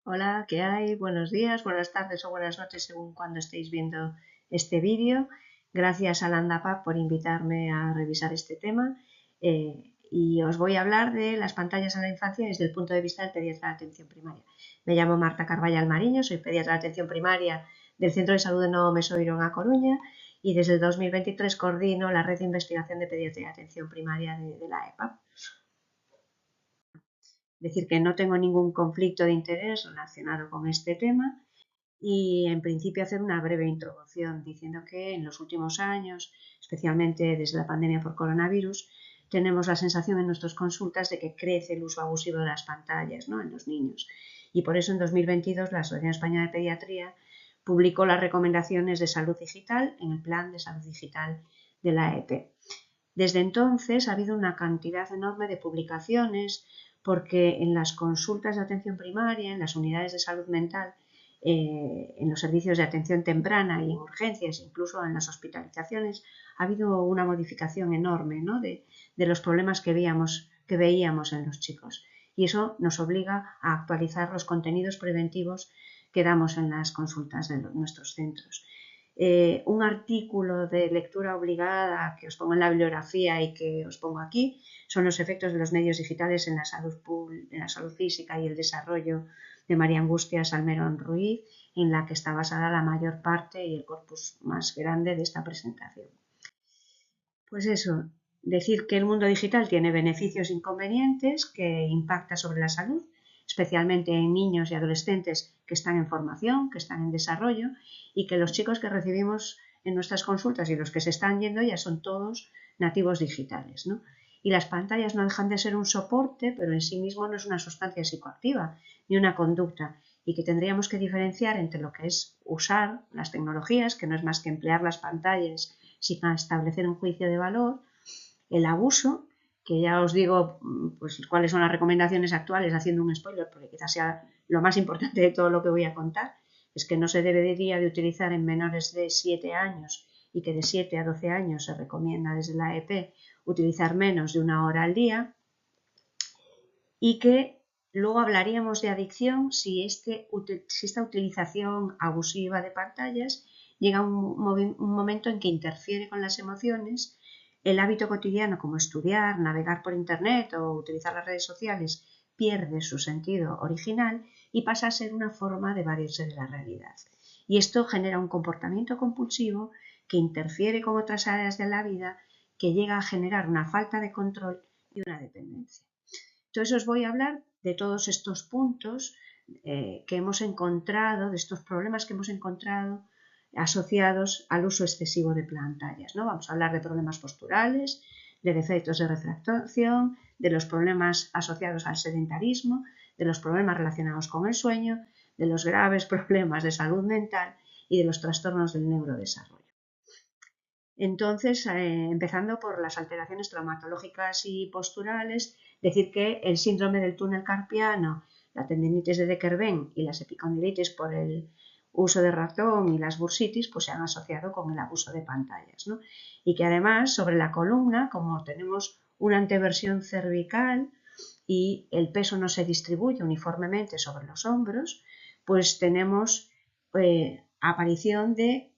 Hola, ¿qué hay? Buenos días, buenas tardes o buenas noches según cuando estéis viendo este vídeo. Gracias a Landapap por invitarme a revisar este tema y os voy a hablar de las pantallas en la infancia desde el punto de vista del pediatra de atención primaria. Me llamo Marta Carballal Mariño, soy pediatra de atención primaria del Centro de Salud de Novo Mesoiro, A Coruña, y desde el 2023 coordino la red de investigación de pediatría de atención primaria de la EPAP. Decir que no tengo ningún conflicto de interés relacionado con este tema y en principio hacer una breve introducción diciendo que en los últimos años, especialmente desde la pandemia por coronavirus, tenemos la sensación en nuestras consultas de que crece el uso abusivo de las pantallas, ¿no?, en los niños. Y por eso en 2022 la Asociación Española de Pediatría publicó las recomendaciones de salud digital en el Plan de Salud Digital de la EPE. Desde entonces ha habido una cantidad enorme de publicaciones porque en las consultas de atención primaria, en las unidades de salud mental, en los servicios de atención temprana y en urgencias, incluso en las hospitalizaciones, ha habido una modificación enorme, ¿no?, de los problemas que veíamos en los chicos. Y eso nos obliga a actualizar los contenidos preventivos que damos en las consultas de nuestros centros. Un artículo de lectura obligada que os pongo en la bibliografía y que os pongo aquí son los efectos de los medios digitales en la salud física y el desarrollo de María Angustia Salmerón Ruiz, en la que está basada la mayor parte y el corpus más grande de esta presentación. Pues eso, decir que el mundo digital tiene beneficios e inconvenientes, que impacta sobre la salud, especialmente en niños y adolescentes que están en formación, que están en desarrollo, y que los chicos que recibimos en nuestras consultas y los que se están yendo ya son todos nativos digitales, ¿no? Y las pantallas no dejan de ser un soporte, pero en sí mismo no es una sustancia psicoactiva ni una conducta, y que tendríamos que diferenciar entre lo que es usar las tecnologías, que no es más que emplear las pantallas sin establecer un juicio de valor, el abuso, que ya os digo pues cuáles son las recomendaciones actuales, haciendo un spoiler, porque quizás sea lo más importante de todo lo que voy a contar, es que no se debería de utilizar en menores de 7 años y que de 7 a 12 años se recomienda desde la EP utilizar menos de 1 hora al día, y que luego hablaríamos de adicción si esta utilización abusiva de pantallas llega a un momento en que interfiere con las emociones, el hábito cotidiano como estudiar, navegar por internet o utilizar las redes sociales pierde su sentido original y pasa a ser una forma de evadirse de la realidad. Y esto genera un comportamiento compulsivo que interfiere con otras áreas de la vida, que llega a generar una falta de control y una dependencia. Entonces os voy a hablar de todos estos puntos que hemos encontrado, de estos problemas que hemos encontrado asociados al uso excesivo de pantallas, ¿no? Vamos a hablar de problemas posturales, de defectos de refractación, de los problemas asociados al sedentarismo, de los problemas relacionados con el sueño, de los graves problemas de salud mental y de los trastornos del neurodesarrollo. Entonces, empezando por las alteraciones traumatológicas y posturales, decir que el síndrome del túnel carpiano, la tendinitis de Decker-Venn y las epicondilitis por el uso de ratón y las bursitis pues se han asociado con el abuso de pantallas, ¿no? Y que además sobre la columna, como tenemos una anteversión cervical y el peso no se distribuye uniformemente sobre los hombros, pues tenemos aparición de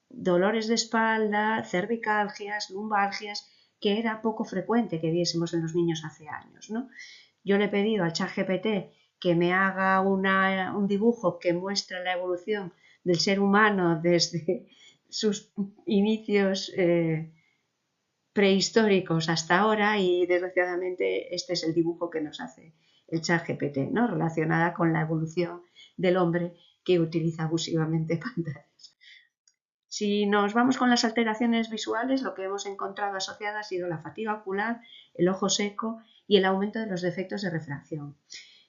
dolores de espalda, cervicalgias, lumbalgias, que era poco frecuente que viésemos en los niños hace años, ¿no? Yo le he pedido al ChatGPT que me haga un dibujo que muestra la evolución del ser humano desde sus inicios prehistóricos hasta ahora, y desgraciadamente este es el dibujo que nos hace el ChatGPT, ¿no?, relacionada con la evolución del hombre que utiliza abusivamente pantallas. Si nos vamos con las alteraciones visuales, lo que hemos encontrado asociada ha sido la fatiga ocular, el ojo seco y el aumento de los defectos de refracción.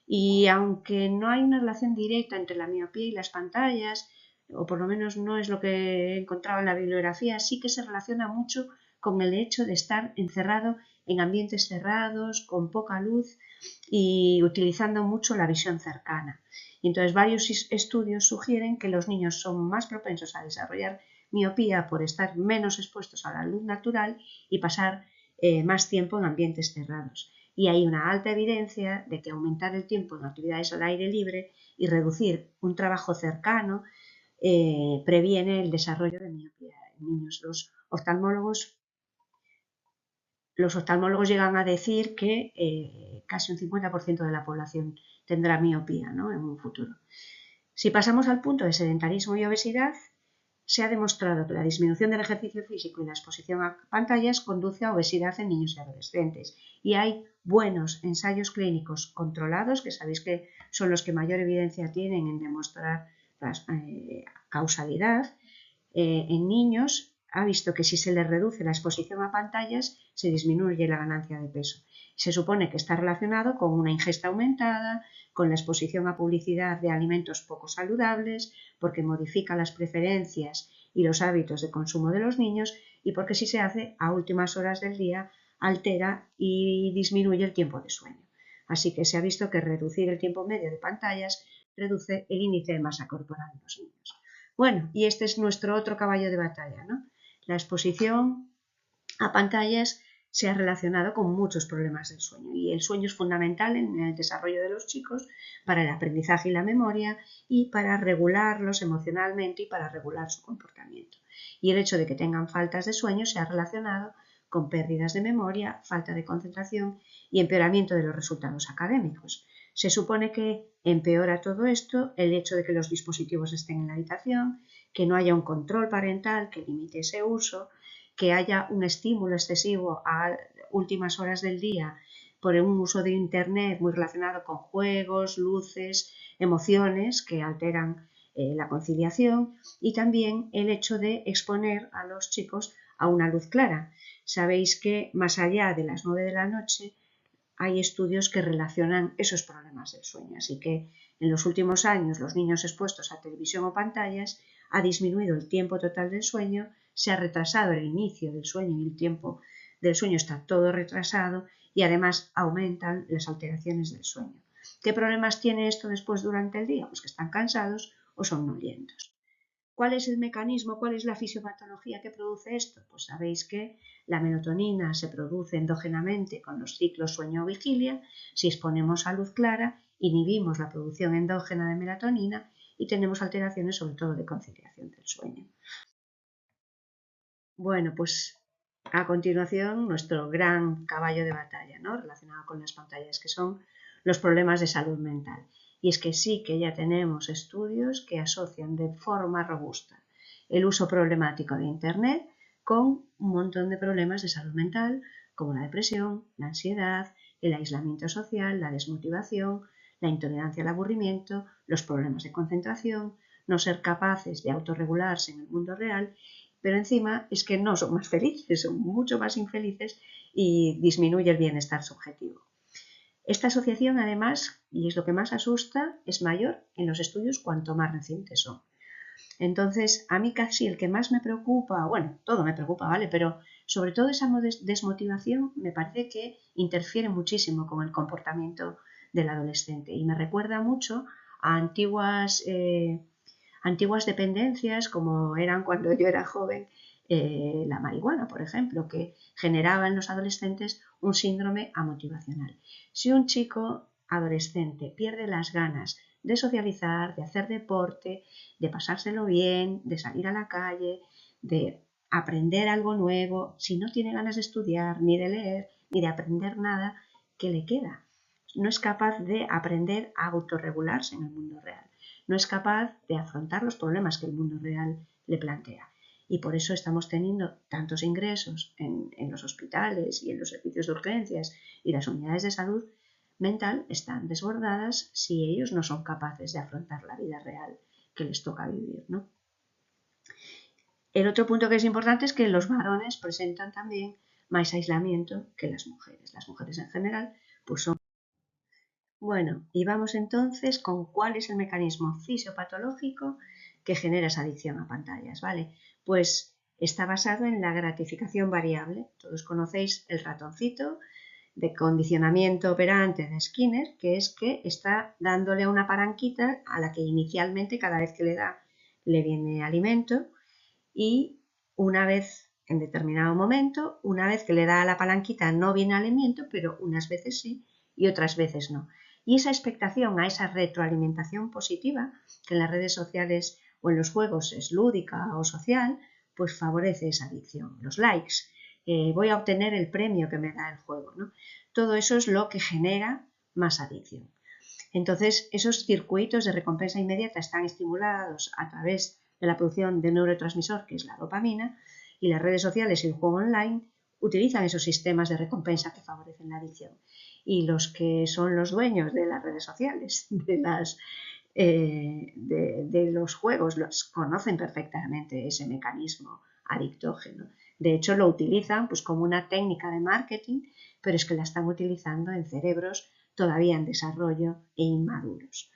Y aunque no hay una relación directa entre la miopía y las pantallas, o por lo menos no es lo que he encontrado en la bibliografía, sí que se relaciona mucho con el hecho de estar encerrado en ambientes cerrados, con poca luz y utilizando mucho la visión cercana. Y entonces varios estudios sugieren que los niños son más propensos a desarrollar miopía por estar menos expuestos a la luz natural y pasar más tiempo en ambientes cerrados. y hay una alta evidencia de que aumentar el tiempo en actividades al aire libre y reducir un trabajo cercano previene el desarrollo de miopía en niños. Los oftalmólogos llegan a decir que casi un 50% de la población tendrá miopía, ¿no?, en un futuro. Si pasamos al punto de sedentarismo y obesidad, se ha demostrado que la disminución del ejercicio físico y la exposición a pantallas conduce a obesidad en niños y adolescentes. Y hay buenos ensayos clínicos controlados, que sabéis que son los que mayor evidencia tienen en demostrar la causalidad. En niños ha visto que si se les reduce la exposición a pantallas, se disminuye la ganancia de peso. Se supone que está relacionado con una ingesta aumentada, con la exposición a publicidad de alimentos poco saludables, porque modifica las preferencias y los hábitos de consumo de los niños y porque si se hace a últimas horas del día altera y disminuye el tiempo de sueño. Así que se ha visto que reducir el tiempo medio de pantallas reduce el índice de masa corporal en los niños. Bueno, y este es nuestro otro caballo de batalla, ¿no? La exposición a pantallas se ha relacionado con muchos problemas del sueño y el sueño es fundamental en el desarrollo de los chicos para el aprendizaje y la memoria y para regularlos emocionalmente y para regular su comportamiento. Y el hecho de que tengan faltas de sueño se ha relacionado con pérdidas de memoria, falta de concentración y empeoramiento de los resultados académicos. Se supone que empeora todo esto el hecho de que los dispositivos estén en la habitación, que no haya un control parental que limite ese uso, que haya un estímulo excesivo a últimas horas del día por un uso de Internet muy relacionado con juegos, luces, emociones que alteran la conciliación y también el hecho de exponer a los chicos a una luz clara. Sabéis que más allá de las 9 de la noche hay estudios que relacionan esos problemas del sueño, así que en los últimos años los niños expuestos a televisión o pantallas ha disminuido el tiempo total del sueño, se ha retrasado el inicio del sueño y el tiempo del sueño está todo retrasado y además aumentan las alteraciones del sueño. ¿Qué problemas tiene esto después durante el día? Pues que están cansados o somnolientos. ¿Cuál es el mecanismo, cuál es la fisiopatología que produce esto? Pues sabéis que la melatonina se produce endógenamente con los ciclos sueño-vigilia. Si exponemos a luz clara, inhibimos la producción endógena de melatonina y tenemos alteraciones sobre todo de conciliación del sueño. Bueno, pues a continuación nuestro gran caballo de batalla, ¿no?, relacionado con las pantallas, que son los problemas de salud mental. Y es que sí que ya tenemos estudios que asocian de forma robusta el uso problemático de Internet con un montón de problemas de salud mental, como la depresión, la ansiedad, el aislamiento social, la desmotivación, la intolerancia al aburrimiento, los problemas de concentración, no ser capaces de autorregularse en el mundo real, pero encima es que no son más felices, son mucho más infelices y disminuye el bienestar subjetivo. Esta asociación, además, y es lo que más asusta, es mayor en los estudios cuanto más recientes son. Entonces, a mí casi el que más me preocupa, bueno, todo me preocupa, ¿vale? Pero sobre todo esa desmotivación me parece que interfiere muchísimo con el comportamiento del adolescente y me recuerda mucho a antiguas dependencias como eran cuando yo era joven, la marihuana, por ejemplo, que generaba en los adolescentes un síndrome amotivacional. Si un chico adolescente pierde las ganas de socializar, de hacer deporte, de pasárselo bien, de salir a la calle, de aprender algo nuevo, si no tiene ganas de estudiar, ni de leer, ni de aprender nada, ¿qué le queda? No es capaz de aprender a autorregularse en el mundo real. No es capaz de afrontar los problemas que el mundo real le plantea. Y por eso estamos teniendo tantos ingresos en los hospitales y en los servicios de urgencias y las unidades de salud mental están desbordadas si ellos no son capaces de afrontar la vida real que les toca vivir, ¿no? El otro punto que es importante es que los varones presentan también más aislamiento que las mujeres. Las mujeres en general pues son... Bueno, y vamos entonces con cuál es el mecanismo fisiopatológico que genera esa adicción a pantallas, ¿vale? Pues está basado en la gratificación variable. Todos conocéis el ratoncito de condicionamiento operante de Skinner, que es que está dándole a una palanquita a la que inicialmente cada vez que le da le viene alimento y una vez en determinado momento, una vez que le da a la palanquita no viene alimento, pero unas veces sí y otras veces no. Y esa expectación a esa retroalimentación positiva, que en las redes sociales o en los juegos es lúdica o social, pues favorece esa adicción. Los likes, voy a obtener el premio que me da el juego, ¿no? Todo eso es lo que genera más adicción. Entonces, esos circuitos de recompensa inmediata están estimulados a través de la producción de neurotransmisor, que es la dopamina, y las redes sociales y el juego online utilizan esos sistemas de recompensa que favorecen la adicción. Y los que son los dueños de las redes sociales, de los juegos, los conocen perfectamente ese mecanismo adictógeno. De hecho, lo utilizan pues, como una técnica de marketing, pero es que la están utilizando en cerebros todavía en desarrollo e inmaduros.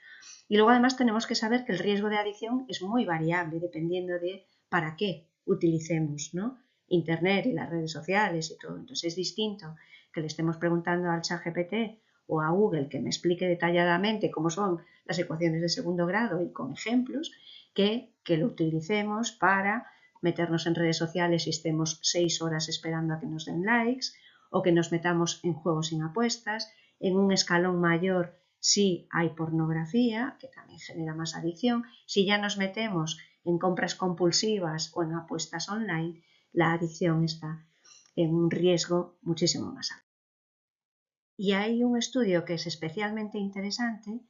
Y luego además tenemos que saber que el riesgo de adicción es muy variable dependiendo de para qué utilicemos, ¿no? Internet y las redes sociales y todo. Entonces es distinto que le estemos preguntando al ChatGPT o a Google que me explique detalladamente cómo son las ecuaciones de segundo grado y con ejemplos, que lo utilicemos para meternos en redes sociales y estemos 6 horas esperando a que nos den likes, o que nos metamos en juegos sin apuestas. En un escalón mayor si hay pornografía, que también genera más adicción. Si ya nos metemos en compras compulsivas o en apuestas online, la adicción está en un riesgo muchísimo más alto. Y hay un estudio que es especialmente interesante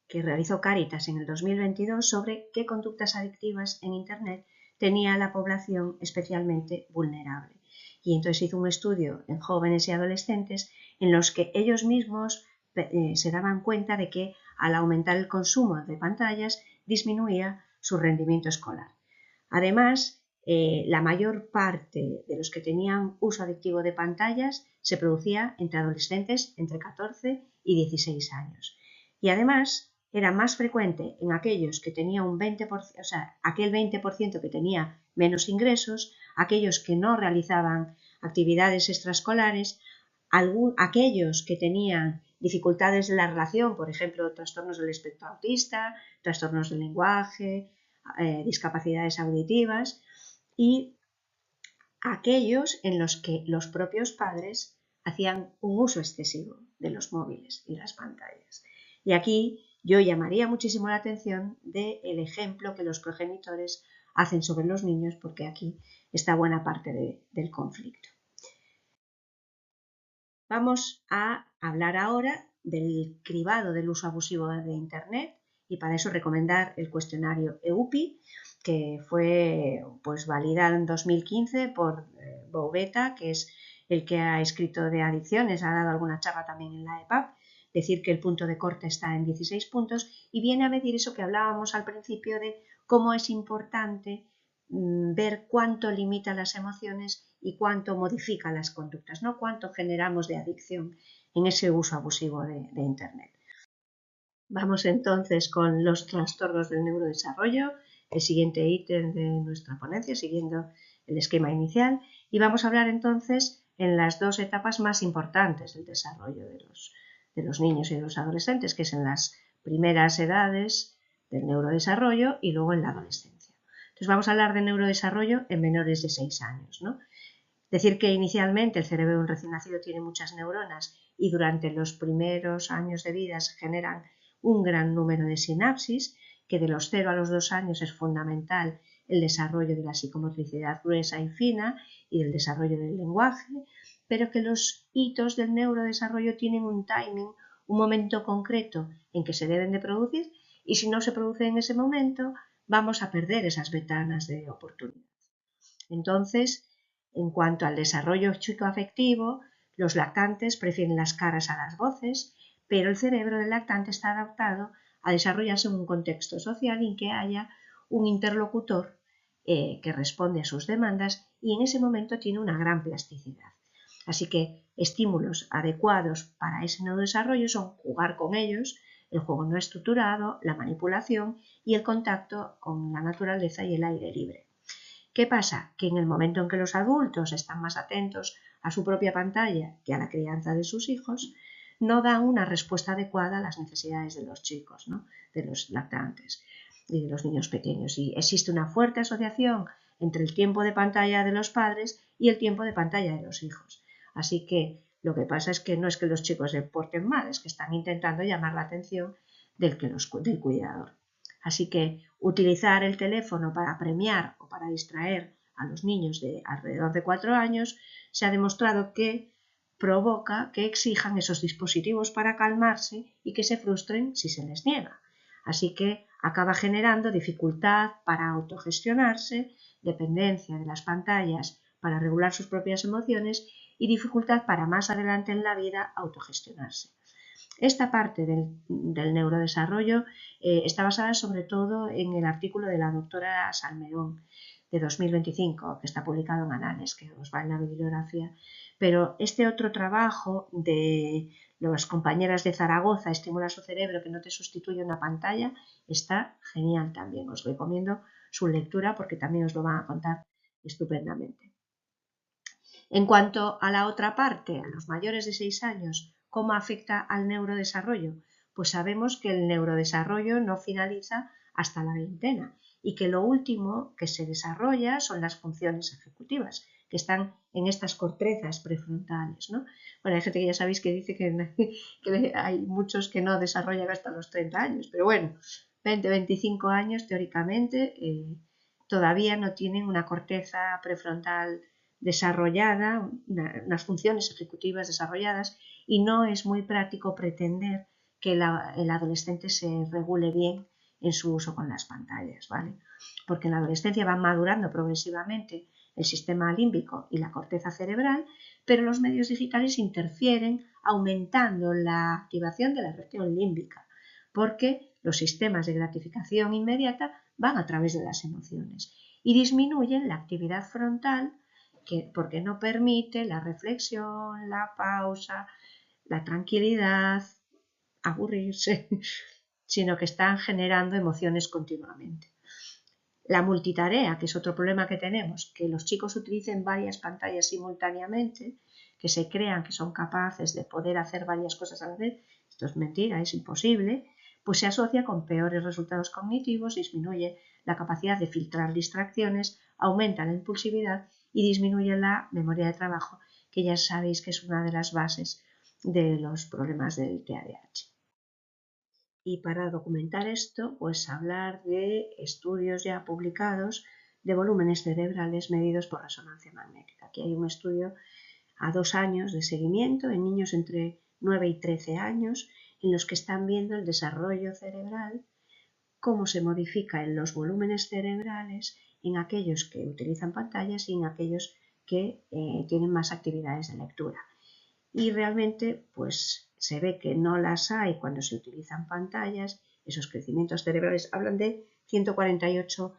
que realizó Cáritas en el 2022 sobre qué conductas adictivas en Internet tenía la población especialmente vulnerable. Y entonces hizo un estudio en jóvenes y adolescentes en los que ellos mismos se daban cuenta de que al aumentar el consumo de pantallas disminuía su rendimiento escolar. Además, la mayor parte de los que tenían uso adictivo de pantallas se producía entre adolescentes entre 14 y 16 años. Y además era más frecuente en aquellos que tenían un 20%, o sea, aquel 20% que tenía menos ingresos, aquellos que no realizaban actividades extraescolares, aquellos que tenían dificultades en la relación, por ejemplo, trastornos del espectro autista, trastornos del lenguaje, discapacidades auditivas, y aquellos en los que los propios padres hacían un uso excesivo de los móviles y las pantallas. Y aquí yo llamaría muchísimo la atención del ejemplo que los progenitores hacen sobre los niños, porque aquí está buena parte del conflicto. Vamos a hablar ahora del cribado del uso abusivo de Internet y para eso recomendar el cuestionario EUPI, que fue pues, validado en 2015 por Boubeta, que es el que ha escrito de adicciones, ha dado alguna charla también en la EPAP, decir que el punto de corte está en 16 puntos y viene a medir eso que hablábamos al principio de cómo es importante ver cuánto limita las emociones y cuánto modifica las conductas, ¿no? Cuánto generamos de adicción en ese uso abusivo de Internet. Vamos entonces con los trastornos del neurodesarrollo, el siguiente ítem de nuestra ponencia, siguiendo el esquema inicial, y vamos a hablar entonces en las dos etapas más importantes del desarrollo de los niños y de los adolescentes, que es en las primeras edades del neurodesarrollo y luego en la adolescencia. Entonces vamos a hablar de neurodesarrollo en menores de 6 años, ¿no? Decir que inicialmente el cerebro de un recién nacido tiene muchas neuronas y durante los primeros años de vida se generan un gran número de sinapsis, que de los 0 a los 2 años es fundamental el desarrollo de la psicomotricidad gruesa y fina y del desarrollo del lenguaje, pero que los hitos del neurodesarrollo tienen un timing, un momento concreto en que se deben de producir, y si no se produce en ese momento vamos a perder esas ventanas de oportunidad. Entonces, en cuanto al desarrollo psicoafectivo, los lactantes prefieren las caras a las voces, pero el cerebro del lactante está adaptado a desarrollarse en un contexto social en que haya un interlocutor que responde a sus demandas y en ese momento tiene una gran plasticidad. Así que estímulos adecuados para ese nuevo desarrollo son jugar con ellos, el juego no estructurado, la manipulación y el contacto con la naturaleza y el aire libre. ¿Qué pasa? Que en el momento en que los adultos están más atentos a su propia pantalla que a la crianza de sus hijos, no dan una respuesta adecuada a las necesidades de los chicos, ¿no? De los lactantes y de los niños pequeños. Y existe una fuerte asociación entre el tiempo de pantalla de los padres y el tiempo de pantalla de los hijos. Así que lo que pasa es que no es que los chicos se porten mal, es que están intentando llamar la atención del cuidador. Así que utilizar el teléfono para premiar o para distraer a los niños de alrededor de 4 años se ha demostrado que provoca que exijan esos dispositivos para calmarse y que se frustren si se les niega. Así que acaba generando dificultad para autogestionarse, dependencia de las pantallas para regular sus propias emociones y dificultad para más adelante en la vida autogestionarse. Esta parte del neurodesarrollo está basada sobre todo en el artículo de la doctora Salmerón de 2025, que está publicado en Anales, que os va en la bibliografía. Pero este otro trabajo de las compañeras de Zaragoza, Estimula su cerebro, que no te sustituye una pantalla, está genial también. Os recomiendo su lectura porque también os lo van a contar estupendamente. En cuanto a la otra parte, a los mayores de 6 años, ¿cómo afecta al neurodesarrollo? Pues sabemos que el neurodesarrollo no finaliza hasta la veintena y que lo último que se desarrolla son las funciones ejecutivas, que están en estas cortezas prefrontales, ¿no? Bueno, hay gente que ya sabéis que dice que hay muchos que no desarrollan hasta los 30 años, pero bueno, 20-25 años teóricamente todavía no tienen una corteza prefrontal desarrollada, unas funciones ejecutivas desarrolladas, y no es muy práctico pretender que el adolescente se regule bien en su uso con las pantallas, ¿vale? Porque en la adolescencia van madurando progresivamente el sistema límbico y la corteza cerebral, pero los medios digitales interfieren aumentando la activación de la región límbica, porque los sistemas de gratificación inmediata van a través de las emociones y disminuyen la actividad frontal porque no permite la reflexión, la pausa, la tranquilidad, aburrirse, sino que están generando emociones continuamente. La multitarea, que es otro problema que tenemos, que los chicos utilicen varias pantallas simultáneamente, que se crean que son capaces de poder hacer varias cosas a la vez, esto es mentira, es imposible, pues se asocia con peores resultados cognitivos, disminuye la capacidad de filtrar distracciones, aumenta la impulsividad y disminuye la memoria de trabajo, que ya sabéis que es una de las bases de los problemas del TDAH. Y para documentar esto, pues hablar de estudios ya publicados de volúmenes cerebrales medidos por resonancia magnética. Aquí hay un estudio a 2 años de seguimiento en niños entre 9 y 13 años en los que están viendo el desarrollo cerebral, cómo se modifica en los volúmenes cerebrales en aquellos que utilizan pantallas y en aquellos que tienen más actividades de lectura. Y realmente pues se ve que no las hay cuando se utilizan pantallas. Esos crecimientos cerebrales hablan de 148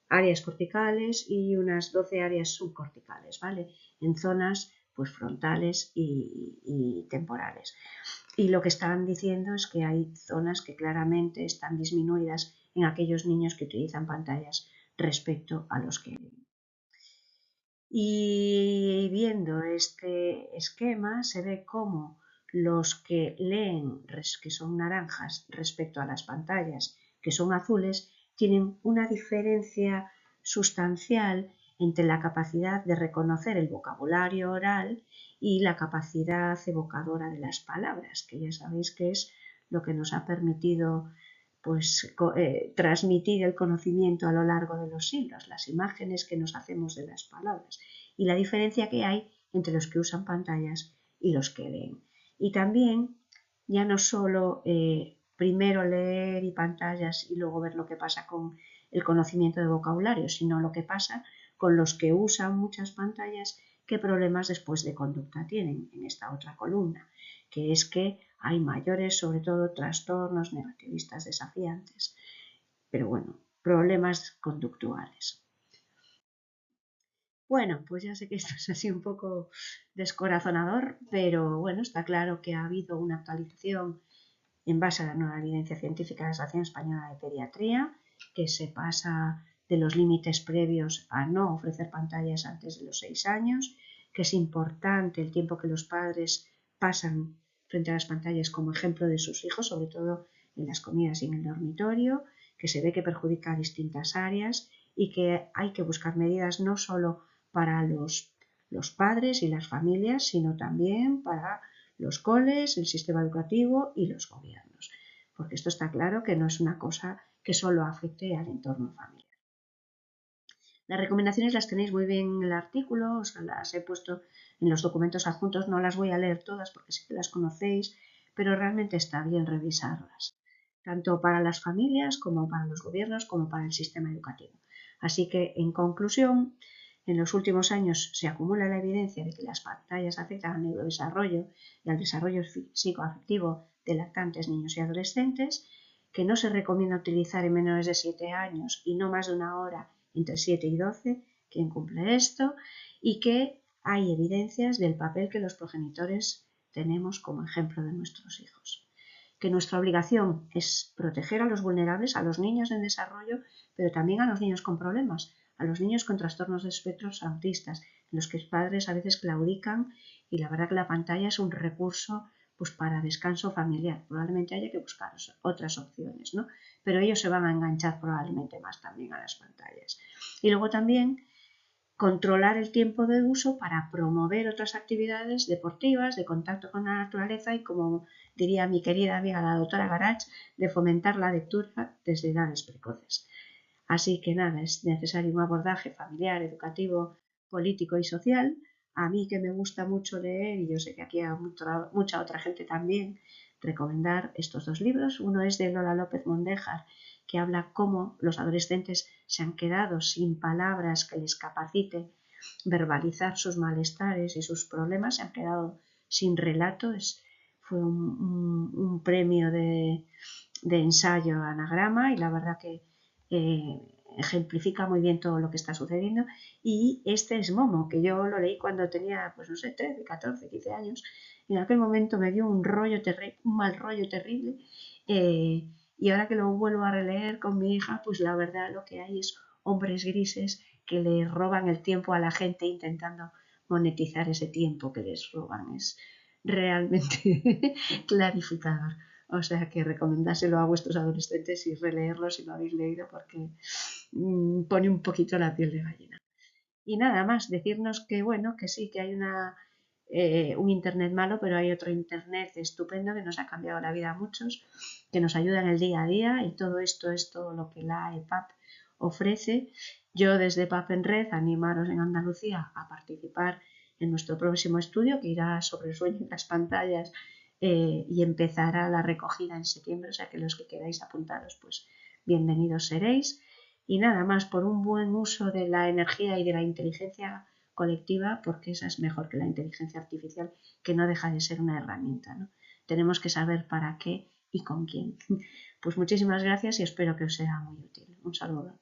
áreas corticales y unas 12 áreas subcorticales, ¿vale? En zonas pues frontales y temporales. Y lo que están diciendo es que hay zonas que claramente están disminuidas en aquellos niños que utilizan pantallas respecto a los que y viendo este esquema se ve cómo los que leen, que son naranjas, respecto a las pantallas, que son azules, tienen una diferencia sustancial entre la capacidad de reconocer el vocabulario oral y la capacidad evocadora de las palabras, que ya sabéis que es lo que nos ha permitido pues, transmitir el conocimiento a lo largo de los siglos, las imágenes que nos hacemos de las palabras y la diferencia que hay entre los que usan pantallas y los que leen. Y también ya no solo primero leer y pantallas y luego ver lo que pasa con el conocimiento de vocabulario, sino lo que pasa con los que usan muchas pantallas, qué problemas después de conducta tienen en esta otra columna, que es que hay mayores, sobre todo, trastornos negativistas desafiantes, pero bueno, problemas conductuales. Bueno, pues ya sé que esto es así un poco descorazonador, pero bueno, está claro que ha habido una actualización en base a la nueva evidencia científica de la Asociación Española de Pediatría, que se pasa de los límites previos a no ofrecer pantallas antes de los 6 años, que es importante el tiempo que los padres pasan frente a las pantallas como ejemplo de sus hijos, sobre todo en las comidas y en el dormitorio, que se ve que perjudica a distintas áreas y que hay que buscar medidas no solo para los los padres y las familias, sino también para los coles, el sistema educativo y los gobiernos, porque esto está claro que no es una cosa que solo afecte al entorno familiar. Las recomendaciones las tenéis muy bien en el artículo, os las he puesto en los documentos adjuntos, no las voy a leer todas porque sí que las conocéis, pero realmente está bien revisarlas, tanto para las familias como para los gobiernos como para el sistema educativo. Así que, en conclusión, en los últimos años se acumula la evidencia de que las pantallas afectan al neurodesarrollo y al desarrollo psicoafectivo de lactantes, niños y adolescentes, que no se recomienda utilizar en menores de 7 años y no más de una hora entre 7 y 12, quien cumple esto, y que hay evidencias del papel que los progenitores tenemos como ejemplo de nuestros hijos. Que nuestra obligación es proteger a los vulnerables, a los niños en desarrollo, pero también a los niños con problemas, a los niños con trastornos de espectros autistas, en los que los padres a veces claudican y la verdad que la pantalla es un recurso pues para descanso familiar. Probablemente haya que buscar otras opciones, ¿no? Pero ellos se van a enganchar probablemente más también a las pantallas. Y luego también controlar el tiempo de uso para promover otras actividades deportivas, de contacto con la naturaleza y, como diría mi querida amiga la doctora Garach, de fomentar la lectura desde edades precoces. Así que nada, es necesario un abordaje familiar, educativo, político y social. A mí, que me gusta mucho leer, y yo sé que aquí a mucha otra gente también, recomendar estos dos libros. Uno es de Lola López Mondéjar, que habla cómo los adolescentes se han quedado sin palabras que les capaciten verbalizar sus malestares y sus problemas, se han quedado sin relatos. Fue un premio de ensayo anagrama y la verdad que ejemplifica muy bien todo lo que está sucediendo. Y este es Momo, que yo lo leí cuando tenía, pues no sé, 13, 14, 15 años. Y en aquel momento me dio un mal rollo terrible. Y ahora que lo vuelvo a releer con mi hija, pues la verdad lo que hay es hombres grises que le roban el tiempo a la gente intentando monetizar ese tiempo que les roban. Es realmente clarificador. O sea que recomendárselo a vuestros adolescentes y releerlo si lo habéis leído, porque pone un poquito la piel de gallina. Y nada más, decirnos que bueno, que sí, que hay un internet malo, pero hay otro internet estupendo que nos ha cambiado la vida a muchos, que nos ayuda en el día a día, y todo esto es todo lo que la EPAP ofrece. Yo desde PAP en Red animaros en Andalucía a participar en nuestro próximo estudio, que irá sobre el sueño en las pantallas, y empezará la recogida en septiembre, o sea que los que queráis apuntaros, pues bienvenidos seréis. Y nada más, por un buen uso de la energía y de la inteligencia colectiva, porque esa es mejor que la inteligencia artificial, que no deja de ser una herramienta, ¿no? Tenemos que saber para qué y con quién. Pues muchísimas gracias y espero que os sea muy útil. Un saludo.